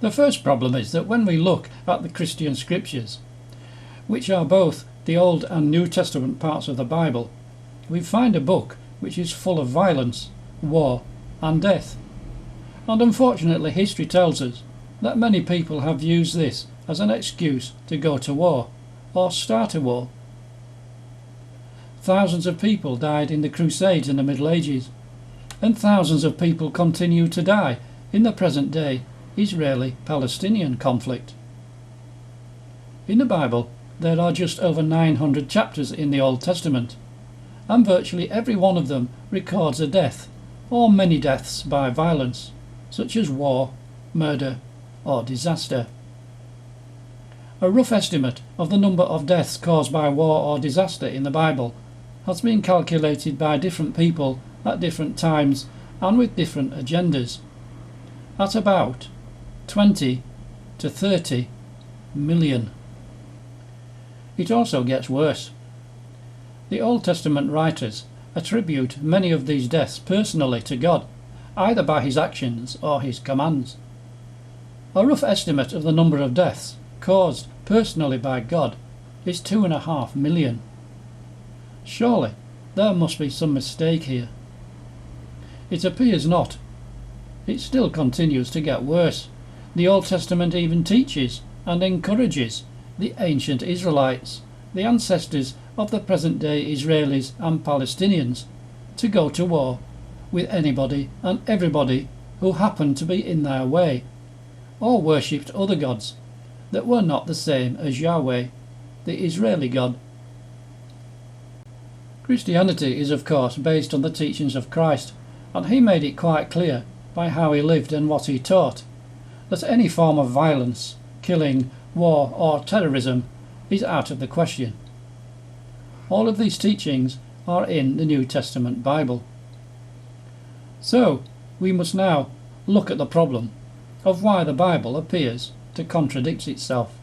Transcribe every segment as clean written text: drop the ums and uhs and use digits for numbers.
The first problem is that when we look at the Christian scriptures, which are both the Old and New Testament parts of the Bible, we find a book which is full of violence, war and death. And unfortunately history tells us that many people have used this as an excuse to go to war or start a war. Thousands of people died in the Crusades in the Middle Ages, and thousands of people continue to die in the present day Israeli-Palestinian conflict. In the Bible there are just over 900 chapters in the Old Testament, and virtually every one of them records a death or many deaths by violence, such as war, murder or disaster. A rough estimate of the number of deaths caused by war or disaster in the Bible has been calculated by different people at different times and with different agendas, at about 20 to 30 million. It also gets worse. The Old Testament writers attribute many of these deaths personally to God, either by his actions or his commands. A rough estimate of the number of deaths caused personally by God is 2.5 million. Surely there must be some mistake here. It appears not. It still continues to get worse. The Old Testament even teaches and encourages the ancient Israelites, the ancestors of the present-day Israelis and Palestinians, to go to war with anybody and everybody who happened to be in their way, or worshipped other gods that were not the same as Yahweh, the Israeli God. Christianity is of course based on the teachings of Christ, and he made it quite clear by how he lived and what he taught, that any form of violence, killing, war or terrorism is out of the question. All of these teachings are in the New Testament Bible. So we must now look at the problem of why the Bible appears to contradict itself.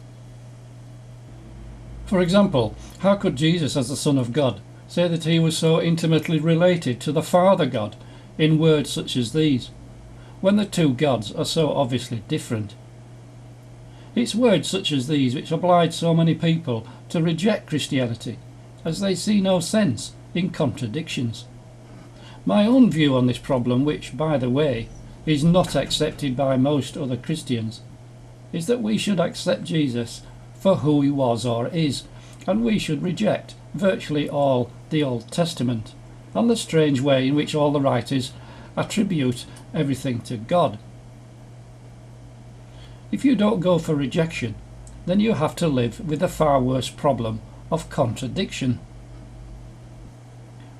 For example, how could Jesus, as the Son of God, say that he was so intimately related to the Father God in words such as these, when the two gods are so obviously different? It's words such as these which oblige so many people to reject Christianity, as they see no sense in contradictions. My own view on this problem, which, by the way, is not accepted by most other Christians, is that we should accept Jesus for who he was or is, and we should reject virtually all the Old Testament, and the strange way in which all the writers attribute everything to God. If you don't go for rejection, then you have to live with the far worse problem of contradiction.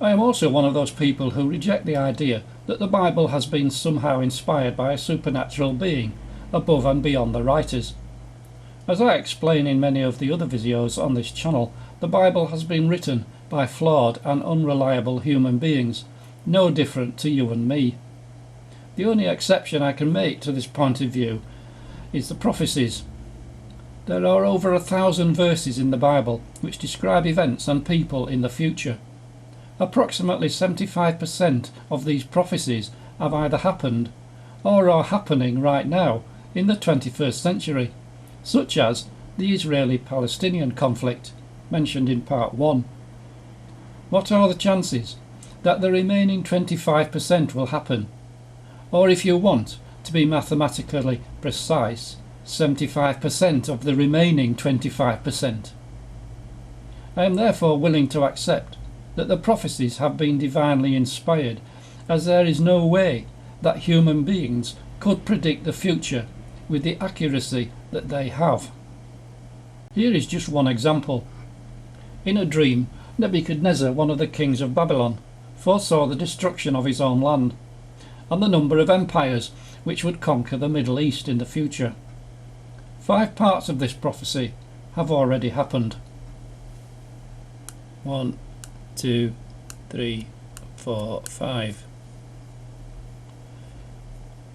I am also one of those people who reject the idea that the Bible has been somehow inspired by a supernatural being above and beyond the writers. As I explain in many of the other videos on this channel, the Bible has been written by flawed and unreliable human beings, no different to you and me. The only exception I can make to this point of view is the prophecies. There are over 1,000 verses in the Bible which describe events and people in the future. Approximately 75% of these prophecies have either happened or are happening right now in the 21st century, such as the Israeli-Palestinian conflict mentioned in part 1. What are the chances that the remaining 25% will happen? Or if you want to be mathematically precise, 75% of the remaining 25%. I am therefore willing to accept that the prophecies have been divinely inspired, as there is no way that human beings could predict the future with the accuracy that they have. Here is just one example. In a dream, Nebuchadnezzar, one of the kings of Babylon, foresaw the destruction of his own land and the number of empires which would conquer the Middle East in the future. 5 parts of this prophecy have already happened. 1, 2, 3, 4, 5.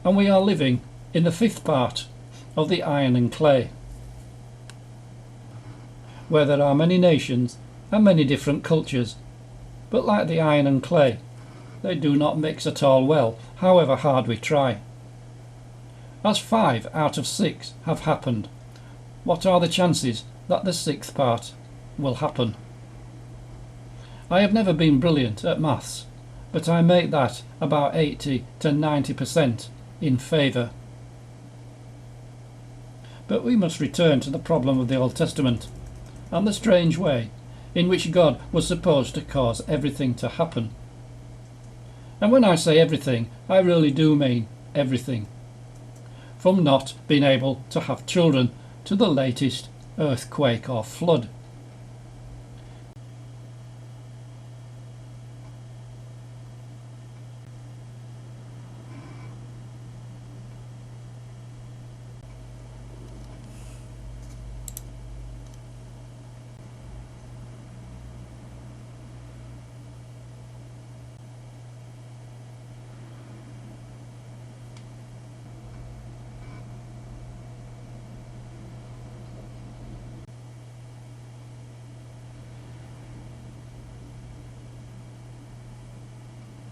And we are living in the 5th part of the iron and clay, where there are many nations and many different cultures, but like the iron and clay, they do not mix at all well, however hard we try. as 5 out of 6 have happened, what are the chances that the 6th part will happen? I have never been brilliant at maths, but I make that about 80 to 90% in favour. But we must return to the problem of the Old Testament and the strange way in which God was supposed to cause everything to happen. And when I say everything, I really do mean everything. From not being able to have children to the latest earthquake or flood.